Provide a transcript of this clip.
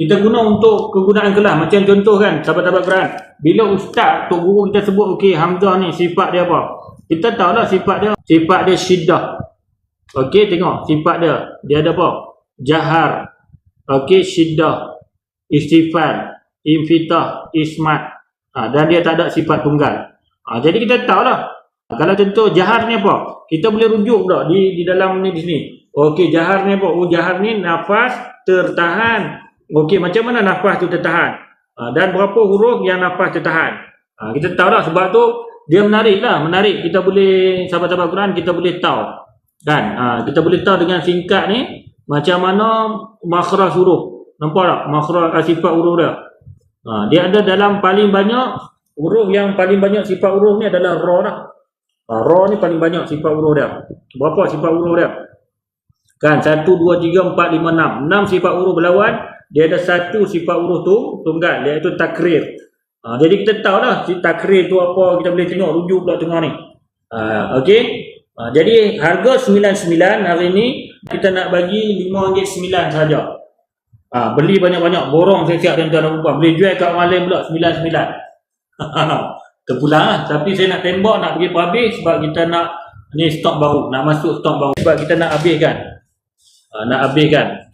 Kita guna untuk kegunaan kelas. Macam contoh kan, sahabat-sahabat Quran. Bila ustaz, tok guru kita sebut, okey, Hamzah ni sifat dia apa? Kita tahulah sifat dia syiddah. Okey, tengok sifat dia. Dia ada apa? Jahar. Okey, syiddah, istifal, infitah, ismat. Dan dia tak ada sifat tunggal. Jadi kita tahulah. Kalau contoh jahar ni apa? Kita boleh rujuk pula di dalam ni di sini. Okey, jahar ni apa? Oh, jahar ni nafas tertahan. Okey, macam mana nafas tu tertahan? Dan berapa huruf yang nafas tertahan? Kita tahu dah, sebab tu dia menarik. Kita boleh, sahabat-sahabat Quran, kita boleh tahu. Kan? Kita boleh tahu dengan singkat ni, macam mana makhraj huruf. Nampak tak? Makhraj sifat huruf dia. Dia ada dalam paling banyak, huruf yang paling banyak sifat huruf ni adalah ra dah. Ra ni paling banyak sifat huruf dia. Berapa sifat huruf dia? Kan? 1, 2, 3, 4, 5, 6. 6 sifat huruf berlawan. Dia ada satu sifat huruf tu tunggal, iaitu takrir. Jadi kita tahu dah takrir tu apa, kita boleh tengok rujuk pula tengah ni. Okey. Jadi harga 99 hari ni kita nak bagi RM5.9 saja. Beli banyak-banyak, borong siap-siap tuan-tuan dan puan. Boleh jual kat orang lain pula 99. Terpulang lah. Tapi saya nak tembak, nak pergi habis sebab kita nak ni stok baru, nak masuk stok baru sebab kita nak habiskan. Nak habiskan.